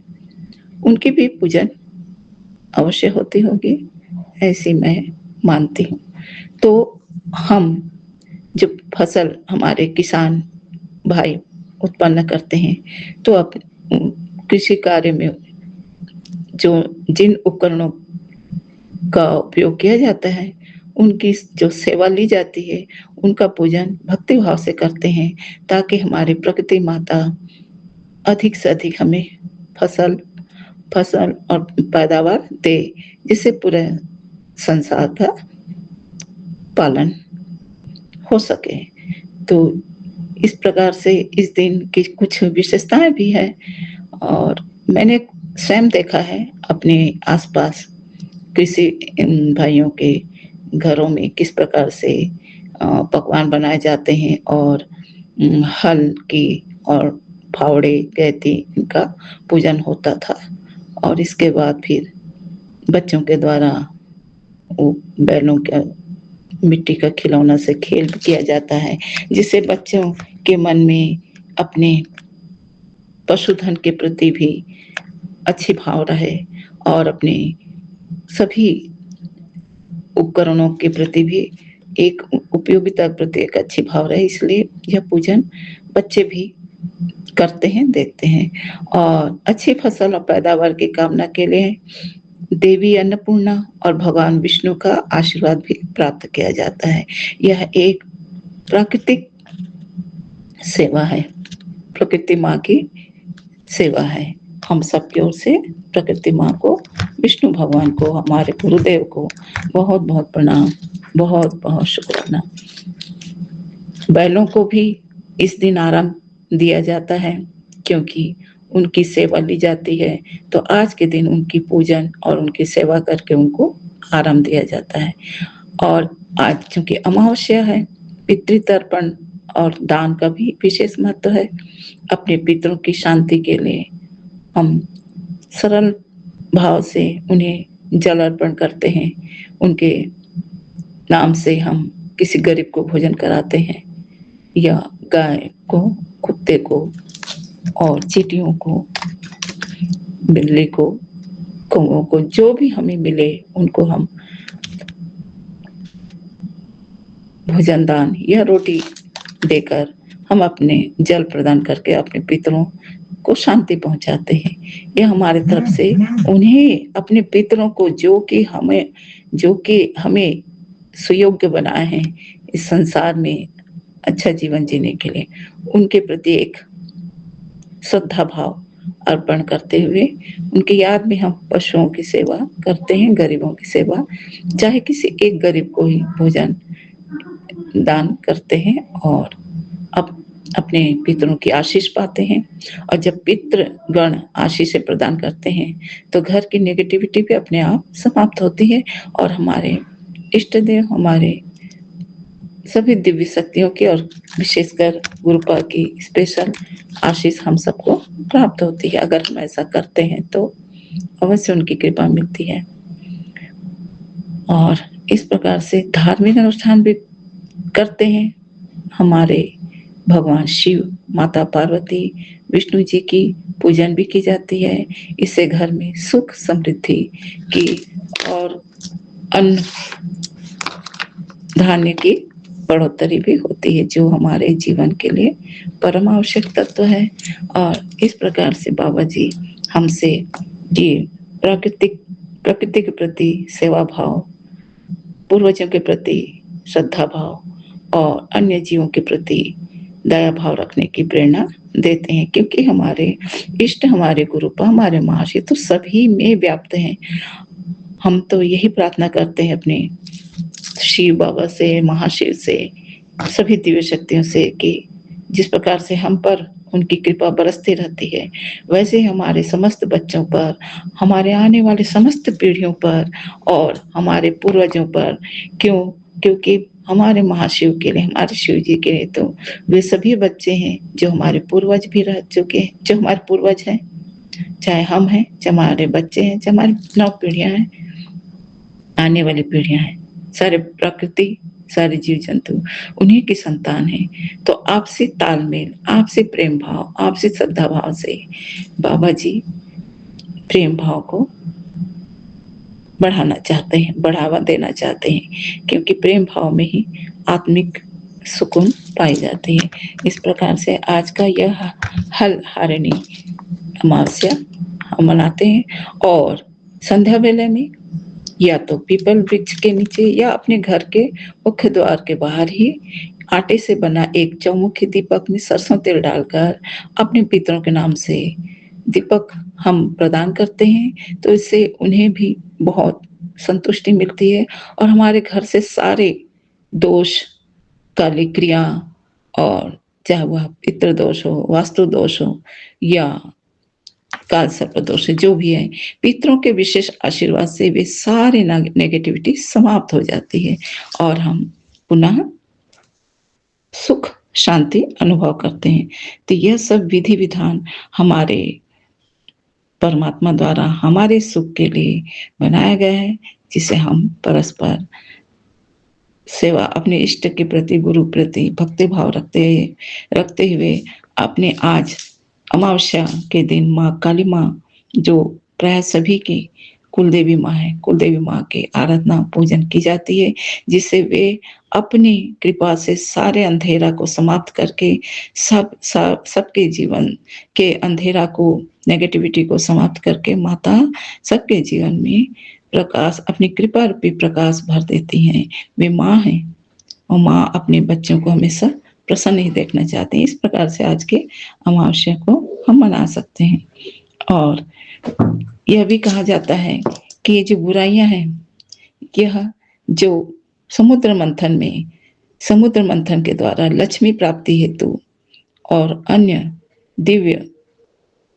उनकी भी पूजन अवश्य होती होगी, ऐसी मैं मानती हूँ। तो हम जब फसल हमारे किसान भाई उत्पन्न करते हैं, तो अब कृषि कार्य में जो जिन उपकरणों का उपयोग किया जाता है, उनकी जो सेवा ली जाती है, उनका पूजन भक्ति भाव से करते हैं, ताकि हमारी प्रकृति माता अधिक से अधिक हमें फसल और पैदावार दे, जिससे पूरे संसार का पालन हो सके। तो इस प्रकार से इस दिन की कुछ विशेषताएं भी है, और मैंने स्वयं देखा है अपने आसपास कृषि भाइयों के घरों में किस प्रकार से पकवान बनाए जाते हैं, और हल की और फावड़े गैती इनका पूजन होता था, और इसके बाद फिर बच्चों के द्वारा वो बैलों के मिट्टी का खिलौना से खेल किया जाता है, जिससे बच्चों के मन में अपने पशुधन के प्रति भी अच्छी भाव रहे, और अपने सभी उपकरणों के प्रति भी एक उपयोगिता के प्रति एक अच्छी भाव रहे। इसलिए यह पूजन बच्चे भी करते हैं, देखते हैं, और अच्छी फसल और पैदावार की कामना के लिए देवी अन्नपूर्णा और भगवान विष्णु का आशीर्वाद भी प्राप्त किया जाता है। यह एक प्राकृतिक सेवा है, प्रकृति माँ की सेवा है। हम सबकी ओर से प्रकृति माँ को, विष्णु भगवान को, हमारे गुरुदेव को बहुत बहुत प्रणाम, बहुत बहुत शुक्राना। बैलों को भी इस दिन आराम दिया जाता है, क्योंकि उनकी सेवा ली जाती है, तो आज के दिन उनकी पूजन और उनकी सेवा करके उनको आराम दिया जाता है। और आज चूंकि अमावस्या है, पितृतर्पण और दान का भी विशेष महत्व है। अपने पितरों की शांति के लिए हम सरल भाव से उन्हें जल अर्पण करते हैं, उनके नाम से हम किसी गरीब को भोजन कराते हैं, या गाय को, कुत्ते को और चींटियों को, बिल्ली को, कौओं को, जो भी हमें मिले उनको हम भोजन दान या रोटी देकर हम अपने जल प्रदान करके अपने पितरों को शांति पहुंचाते हैं। यह हमारे तरफ से उन्हें, अपने पितरों को जो कि हमें सुयोग्य बनाए हैं इस संसार में अच्छा जीवन जीने के लिए, उनके प्रति एक श्रद्धा भाव अर्पण करते हुए उनकी याद में हम पशुओं की सेवा करते हैं, गरीबों की सेवा, चाहे किसी एक गरीब को ही भोजन दान करते हैं और अपने पितरों की आशीष पाते हैं। और जब पितृगण आशीष प्रदान करते हैं तो घर की नेगेटिविटी भी अपने आप समाप्त होती है और हमारे इष्ट देव, हमारे सभी दिव्य शक्तियों की और विशेषकर गुरुपा की स्पेशल आशीष हम सबको प्राप्त होती है। अगर हम ऐसा करते हैं तो अवश्य उनकी कृपा मिलती है। और इस प्रकार से धार्मिक अनुष्ठान भी करते हैं। हमारे भगवान शिव, माता पार्वती, विष्णु जी की पूजन भी की जाती है। इससे घर में सुख समृद्धि की और अन्न धान्य की बढ़ोतरी भी होती है, जो हमारे जीवन के लिए परम आवश्यक तत्व है। और इस प्रकार से बाबा जी हमसे ये प्रकृति के प्रति सेवा भाव, पूर्वजों के प्रति श्रद्धा भाव और अन्य जीवों के प्रति दया भाव रखने की प्रेरणा देते हैं, क्योंकि हमारे इष्ट, हमारे गुरुपा, हमारे महर्षि तो सभी में व्याप्त हैं। हम तो यही प्रार्थना करते हैं अपने शिव बाबा से, महाशिव से, सभी दिव्य शक्तियों से कि जिस प्रकार से हम पर उनकी कृपा बरसती रहती है, वैसे हमारे समस्त बच्चों पर, हमारे आने वाले समस्त पीढ़ियों पर और हमारे पूर्वजों पर, क्योंकि हमारे महाशिव के लिए, हमारे शिव जी के लिए तो वे सभी बच्चे हैं जो हमारे पूर्वज भी रह चुके हैं, जो हमारे पूर्वज हैं, चाहे हम हैं, चाहे हमारे बच्चे हैं, चाहे हमारी 9 पीढ़ियां हैं, आने वाली पीढ़ियां हैं, सारे प्रकृति, सारे जीव जंतु उन्हीं की संतान है। तो आपसी तालमेल, आपसी प्रेम भाव, आपसी श्रद्धा भाव से बाबा जी प्रेम भाव को बढ़ाना चाहते हैं, बढ़ावा देना चाहते हैं, क्योंकि प्रेम भाव में ही आत्मिक सुकून पाई जाती है। इस प्रकार से आज का यह हल हारिणी अमावस्या हम मनाते हैं और संध्या वेले में या तो पीपल वृक्ष के नीचे या अपने घर के मुख्य द्वार के बाहर ही आटे से बना एक चौमुखी दीपक में सरसों तेल डालकर अपने पितरों के नाम से दीपक हम प्रदान करते हैं, तो इससे उन्हें भी बहुत संतुष्टि मिलती है और हमारे घर से सारे दोष, काली क्रिया, और चाहे वह पितृ दोष हो, वास्तु दोष हो या काल सर्प दोष जो भी है, पितरों के विशेष आशीर्वाद से वे सारे नेगेटिविटी समाप्त हो जाती है और हम पुनः सुख शांति अनुभव करते हैं। तो यह सब विधि विधान हमारे परमात्मा द्वारा हमारे सुख के लिए बनाया गया है, जिसे हम परस्पर सेवा, अपने इष्ट के प्रति, गुरु प्रति भक्ति भाव रखते हुए अपने आज अमावस्या के दिन माँ काली माँ, जो प्राय सभी की कुलदेवी माँ है, कुलदेवी माँ की आराधना पूजन की जाती है, जिससे वे अपनी कृपा से सारे अंधेरा को समाप्त करके सबके जीवन के अंधेरा को, नेगेटिविटी को समाप्त करके माता सबके जीवन में प्रकाश, अपनी कृपा रूपी प्रकाश भर देती हैं। वे माँ हैं और माँ अपने बच्चों को हमेशा प्रसन्न ही देखना चाहते हैं। इस प्रकार से आज के अमावस्या को हम मना सकते हैं। और यह भी कहा जाता है कि ये जो बुराइयां हैं, यह जो समुद्र मंथन के द्वारा लक्ष्मी प्राप्ति हेतु और अन्य दिव्य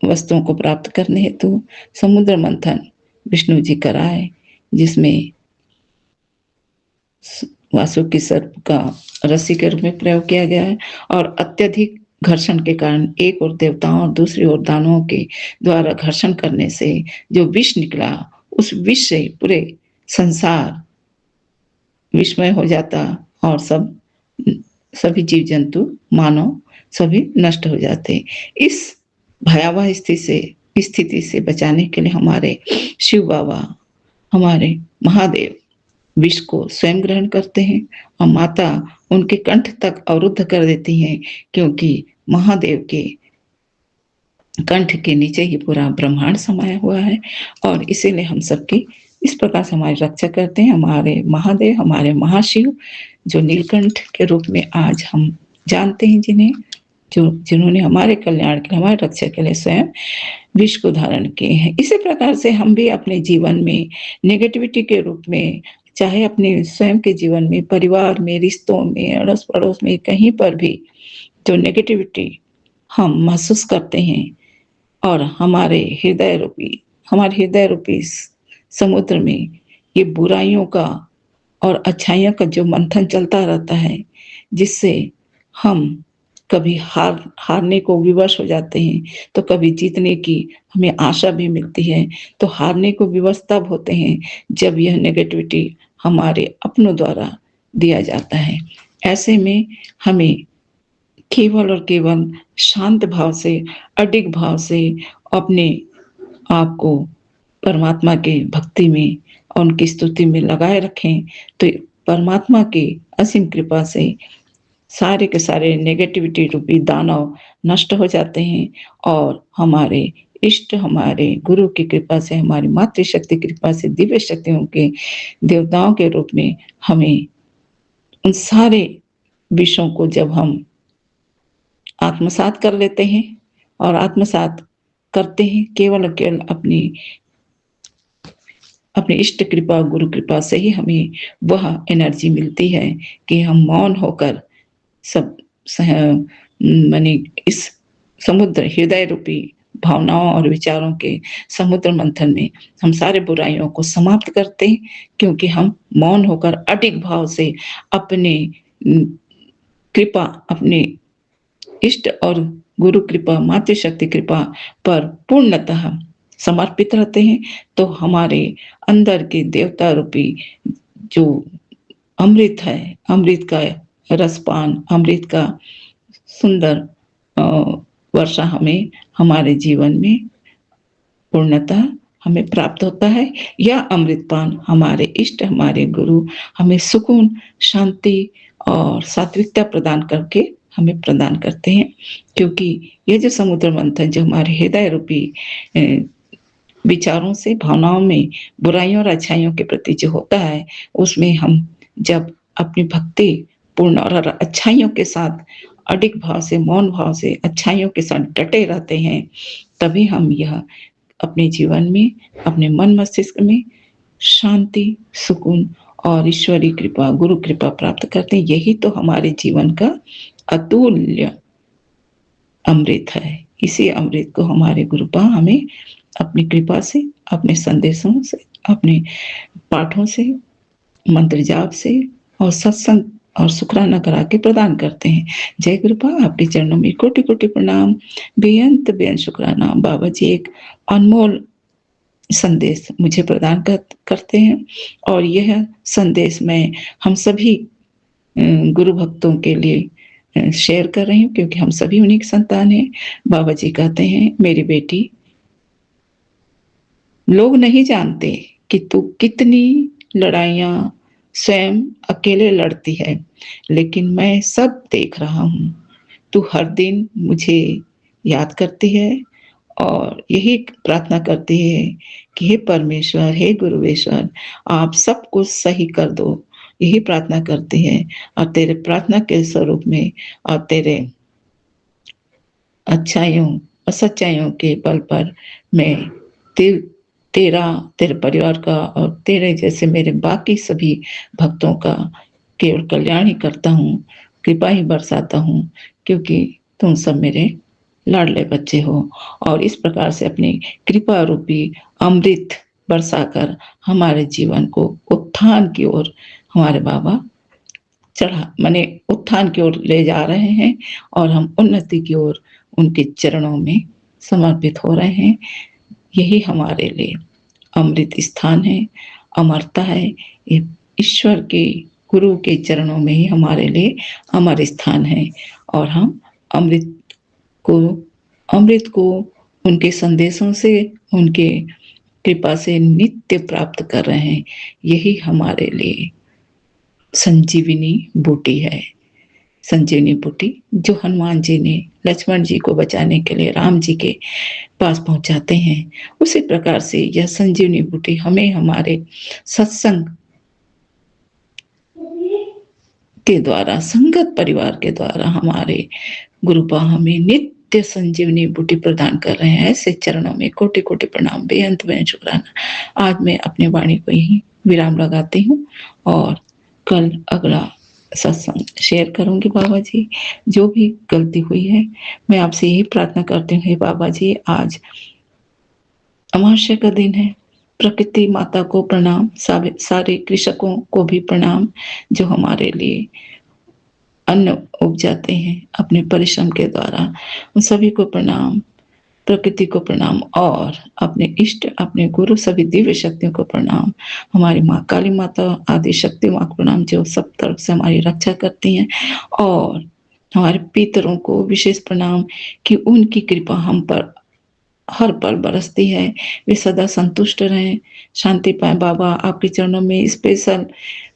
वस्तुओं को प्राप्त करने हेतु समुद्र मंथन विष्णु जी कराए, जिसमें वासुकी सर्प का रस्सी के रूप में प्रयोग किया गया है और अत्यधिक घर्षण के कारण एक और देवताओं और दूसरी ओर दानवों के द्वारा घर्षण करने से जो विष निकला, उस विष से पूरे संसार विस्मय हो जाता और सभी जीव जंतु, मानव सभी नष्ट हो जाते। इस भयावह स्थिति से बचाने के लिए हमारे शिव बाबा, हमारे महादेव विष को स्वयं ग्रहण करते हैं और माता उनके कंठ तक अवरुद्ध कर देती हैं, क्योंकि महादेव के कंठ के नीचे ही पूरा ब्रह्मांड समाया हुआ है। और इसीलिए हम सबकी इस प्रकार से हमारी रक्षा करते हैं। हमारे महादेव, हमारे महाशिव, जो नीलकंठ के रूप में आज हम जानते हैं, जिन्होंने हमारे कल्याण के लिए, हमारी रक्षा के लिए स्वयं विष को धारण किए हैं। इसी प्रकार से हम भी अपने जीवन में नेगेटिविटी के रूप में, चाहे अपने स्वयं के जीवन में, परिवार में, रिश्तों में, अड़ोस पड़ोस में, कहीं पर भी जो नेगेटिविटी हम महसूस करते हैं और हमारे हृदय रूपी समुद्र में ये बुराइयों का और अच्छाइयों का जो मंथन चलता रहता है, जिससे हम कभी हारने को विवश हो जाते हैं, तो कभी जीतने की हमें आशा भी मिलती है। तो हारने को विवश तब होते हैं जब यह नेगेटिविटी हमारे अपनों द्वारा दिया जाता है। ऐसे में हमें केवल और केवल शांत भाव से, अडिग भाव से अपने आप को परमात्मा के भक्ति में और उनकी स्तुति में लगाए रखें, तो परमात्मा की असीम कृपा से सारे के सारे नेगेटिविटी रूपी दानव नष्ट हो जाते हैं और हमारे इष्ट, हमारे गुरु की कृपा से, हमारी मातृशक्ति कृपा से, दिव्य शक्तियों के देवताओं के रूप में हमें उन सारे विषयों को जब हम आत्मसात कर लेते हैं और आत्मसात करते हैं, केवल और केवल अपनी इष्ट कृपा, गुरु कृपा से ही हमें वह एनर्जी मिलती है कि हम मौन होकर सब माने इस समुद्र, हृदय रूपी भावनाओं और विचारों के समुद्र मंथन में हम सारे बुराइयों को समाप्त करते हैं, क्योंकि हम मौन होकर अडिग भाव से अपने कृपा, अपने इष्ट और गुरु कृपा, मातृशक्ति कृपा पर पूर्णतः समर्पित रहते हैं। तो हमारे अंदर के देवता रूपी जो अमृत है, अमृत का रसपान, अमृत का सुंदर वर्षा हमें हमारे जीवन में पूर्णतः हमें प्राप्त होता है। यह अमृतपान हमारे इष्ट, हमारे गुरु हमें सुकून, शांति और सात्विकता प्रदान करके हमें प्रदान करते हैं, क्योंकि ये जो समुद्र मंथन जो हमारे हृदय रूपी विचारों से, भावनाओं में बुराइयों और अच्छाइयों के प्रति जो होता है, उसमें हम जब अपनी भक्ति पूर्ण और अच्छाइयों के साथ अडिग भाव से, मौन भाव से, अच्छाइयों के साथ डटे रहते हैं, तभी हम यह अपने जीवन में, अपने मन मस्तिष्क में शांति, सुकून और ईश्वरीय कृपा, गुरु कृपा प्राप्त करते हैं। यही तो हमारे जीवन का अतुल्य अमृत है। इसी अमृत को हमारे गुरुपा हमें अपनी कृपा से, अपने संदेशों से, अपने पाठों से, मंत्र जाप से और सत्संग और शुक्राना करा के प्रदान करते हैं। जय गुरुपा, आपके चरणों में कोटि कोटि प्रणाम, बेअंत बेअंत शुक्राना। बाबा जी एक अनमोल संदेश मुझे प्रदान करते हैं और यह संदेश मैं हम सभी गुरु भक्तों के लिए शेयर कर रही हूँ, क्योंकि हम सभी उन्हीं की संतान हैं। बाबा जी कहते हैं, मेरी बेटी, लोग नहीं जानते कि तू कितनी लड़ाइयां स्वयं अकेले लड़ती है, लेकिन मैं सब देख रहा हूँ। तू हर दिन मुझे याद करती है और यही प्रार्थना करती है कि हे परमेश्वर, हे गुरुवेश्वर, आप सब कुछ सही कर दो। यही प्रार्थना करती है और तेरे प्रार्थना के स्वरूप में और तेरे अच्छाइयों और सच्चाइयों के बल पर मैं तेरे परिवार का और तेरे जैसे मेरे बाकी सभी भक्तों का केवल कल्याण ही करता हूँ, कृपा ही बरसाता हूँ, क्योंकि तुम सब मेरे लाडले बच्चे हो। और इस प्रकार से अपनी कृपा रूपी अमृत बरसाकर हमारे जीवन को उत्थान की ओर हमारे बाबा उत्थान की ओर ले जा रहे हैं और हम उन्नति की ओर उनके चरणों में समर्पित हो रहे हैं। यही हमारे लिए अमृत स्थान है, अमरता है। ये ईश्वर के, गुरु के चरणों में ही हमारे लिए अमर स्थान है और हम अमृत को उनके संदेशों से, उनके कृपा से नित्य प्राप्त कर रहे हैं। यही हमारे लिए संजीवनी बूटी है। संजीवनी बूटी जो हनुमान जी ने लक्ष्मण जी को बचाने के लिए राम जी के पास पहुंचाते हैं, उसी प्रकार से यह संजीवनी बूटी हमें हमारे सत्संग के द्वारा, संगत परिवार के द्वारा हमारे गुरुपा हमें नित्य संजीवनी बूटी प्रदान कर रहे हैं। ऐसे चरणों में कोटि कोटि प्रणाम, बेअंत में शुक्राना। आज मैं अपनी वाणी को यही विराम लगाती हूँ और कल अगला सत्संग शेयर करूंगी। बाबा जी, जो भी गलती हुई है मैं आपसे यही प्रार्थना करती हूँ, हे बाबा जी, आज अमावस्या का दिन है, प्रकृति माता को प्रणाम, सारे कृषकों को भी प्रणाम जो हमारे लिए अन्न उपजाते हैं अपने परिश्रम के द्वारा, उन सभी को प्रणाम, प्रकृति को प्रणाम और अपने इष्ट, अपने गुरु, सभी दिव्य शक्तियों को प्रणाम। हमारी माँ काली माता आदि शक्ति माँ को प्रणाम जो सब तरफ से हमारी रक्षा करती हैं, और हमारे पितरों को विशेष प्रणाम कि उनकी कृपा हम पर हर पल बरसती है, वे सदा संतुष्ट रहें, शांति पाए। बाबा, आपके चरणों में स्पेशल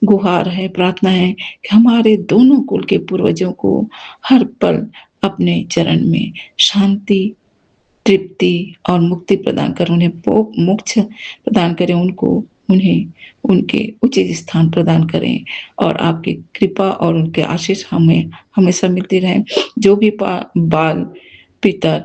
गुहार है, प्रार्थना है कि हमारे दोनों कुल के पूर्वजों को हर पल अपने चरण में शांति, तृप्ति और मुक्ति प्रदान कर, उन्हें मोक्ष प्रदान करें, उन्हें उनके उचित स्थान प्रदान करें, और आपकी कृपा और उनके आशीष हमें हमेशा मिलती रहे। जो भी बाल पितर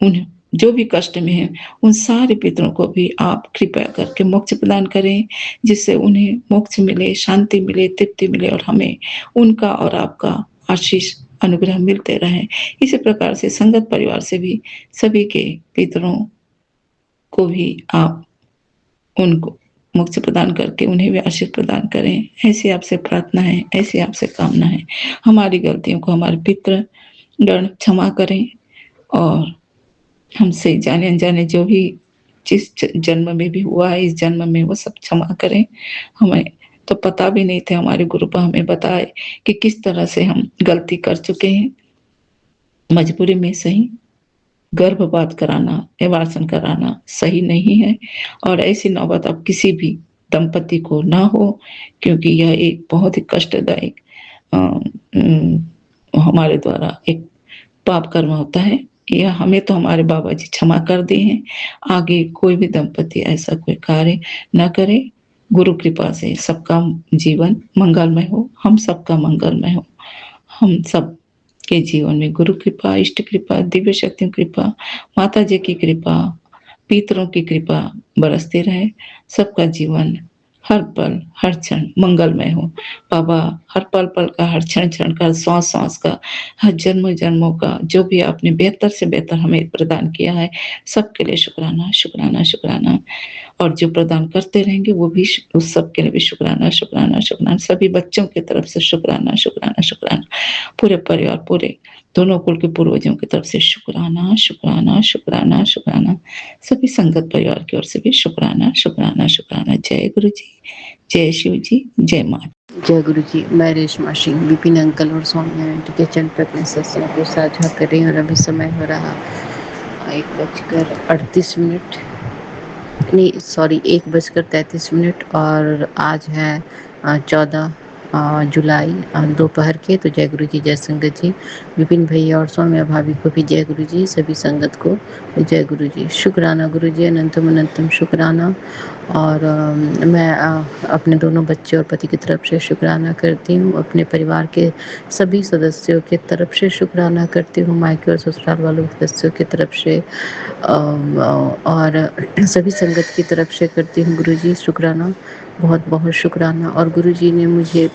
उन जो भी कष्ट में है, उन सारे पितरों को भी आप कृपया करके मोक्ष प्रदान करें, जिससे उन्हें मोक्ष मिले, शांति मिले, तृप्ति मिले, और हमें उनका और आपका आशीष अनुग्रह मिलते रहे। इसी प्रकार से संगत परिवार से भी सभी के पितरों को भी आप उनको मोक्ष प्रदान करके उन्हें भी आशीष प्रदान करें। ऐसी आपसे प्रार्थना है, ऐसी आपसे कामना है। हमारी गलतियों को हमारे पितृगण क्षमा करें, और हमसे जाने अनजाने जो भी जिस जन्म में भी हुआ है, इस जन्म में वो सब क्षमा करें। हमें तो पता भी नहीं थे, हमारे गुरुपा हमें बताए कि किस तरह से हम गलती कर चुके हैं। मजबूरी में सही, गर्भपात कराना, एबार्शन कराना सही नहीं है, और ऐसी नौबत अब किसी भी दंपति को ना हो, क्योंकि यह एक बहुत ही कष्टदायक हमारे द्वारा एक पाप कर्म होता है। यह हमें तो हमारे बाबा जी क्षमा कर दिए हैं, आगे कोई भी दंपति ऐसा कोई कार्य न करे। गुरु कृपा से सबका जीवन मंगलमय हो, हम सबका मंगलमय हो, हम सब के जीवन में गुरु कृपा, इष्ट कृपा, दिव्य शक्ति कृपा, माता जी की कृपा, पितरों की कृपा बरसते रहे। सबका जीवन हर पल हर क्षण मंगलमय हो। बाबा, हर पल पल का, हर क्षण क्षण का, श्वास श्वास का, हर जन्म जन्मों का जो भी आपने बेहतर से बेहतर हमें प्रदान किया है, सबके लिए शुक्राना शुक्राना शुक्राना। और जो प्रदान करते रहेंगे वो भी उस सब के लिए भी शुक्राना शुक्राना शुक्राना। सभी बच्चों की तरफ से शुक्राना शुक्राना शुक्राना। पूरे परिवार, पूरे दोनों कुल के पूर्वजों की तरफ से शुक्राना शुक्राना शुक्राना शुक्राना। सभी संगत परिवार की ओर से भी शुक्राना शुक्राना शुक्राना। जय गुरु जी, जय शिव जी, जय माँ। जय गुरु जी। मैं रेशमा सिंह विपिन अंकल और सौम्या आंटी के चरण पर अपने सत्संग को साझा कर रही हूँ, और अभी समय हो रहा 1:38, नहीं सॉरी 1:33, और आज है 14 जुलाई दोपहर के। तो जय गुरु जी, जय संगत जी, विपिन भैया और सौम्या भाभी को भी जय गुरु जी, सभी संगत को जय गुरु जी। शुक्राना गुरु जी, अनंतम अनंतम शुक्राना। और मैं अपने दोनों बच्चे और पति की तरफ से शुक्राना करती हूँ, अपने परिवार के सभी सदस्यों की तरफ से शुक्राना करती हूँ, मायके और ससुराल वालों के सदस्यों की तरफ से, और सभी संगत की तरफ से करती हूँ गुरु जी शुक्राना, बहुत बहुत शुक्राना। और गुरु जी ने मुझे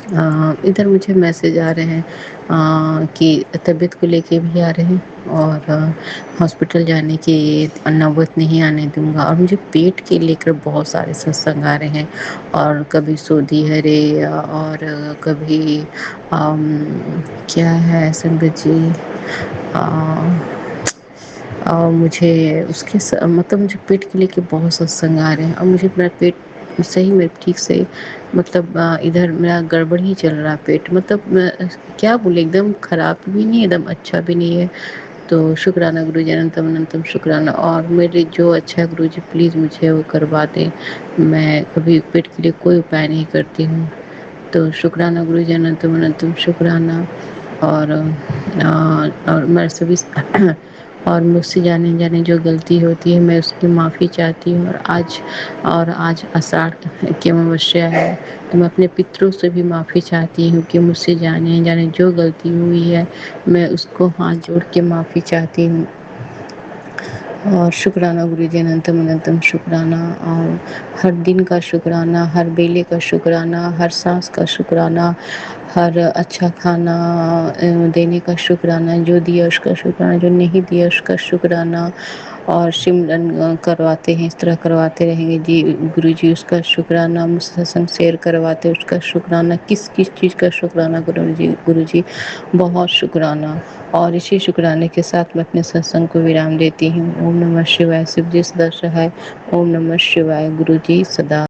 इधर मुझे मैसेज आ रहे हैं कि तबीयत को लेके भी आ रहे हैं, और हॉस्पिटल जाने की नौबत नहीं आने दूंगा। और मुझे पेट के लेकर बहुत सारे सत्संग आ रहे हैं, और कभी सोधी हरे, और कभी क्या है संगत जी, और मुझे उसके मतलब मुझे पेट के लेके बहुत सत्संग आ रहे हैं, और मुझे मेरा पेट सही में ठीक से मतलब इधर मेरा गड़बड़ ही चल रहा पेट, मतलब क्या बोले, एकदम खराब भी नहीं एकदम अच्छा भी नहीं है, तो शुक्राना गुरुजी, अनंतम अनंतम शुक्राना। और मेरे जो अच्छा है गुरुजी, प्लीज़ मुझे वो करवा दें। मैं कभी पेट के लिए कोई उपाय नहीं करती हूँ। तो शुक्राना गुरुजी, अनंतम अनंतम शुक्राना। और मैं सभी और मुझसे जाने जाने जो गलती होती है मैं उसकी माफ़ी चाहती हूँ। और आज आषाढ़ की अमावस्या है, तो मैं अपने पितरों से भी माफ़ी चाहती हूँ कि मुझसे जाने जाने जो गलती हुई है मैं उसको हाथ जोड़ के माफ़ी चाहती हूँ। और शुक्राना गुरुजी, अनंतम अनंतम शुक्राना। और हर दिन का शुक्राना, हर बेले का शुक्राना, हर सांस का शुक्राना, हर अच्छा खाना देने का शुक्राना, जो दिया उसका शुक्राना, जो नहीं दिया उसका शुक्राना। और सिमरन करवाते हैं, इस तरह करवाते रहेंगे जी गुरुजी, उसका शुक्राना। मुझसे सत्संग शेयर करवाते उसका शुक्राना। किस किस चीज़ का शुक्राना गुरुजी, बहुत शुक्राना। और इसी शुक्राने के साथ मैं अपने सत्संग को विराम देती हूँ। ओम नमः शिवाय। शिव जी सदा सहाय। ओम नमः शिवाय। गुरुजी सदा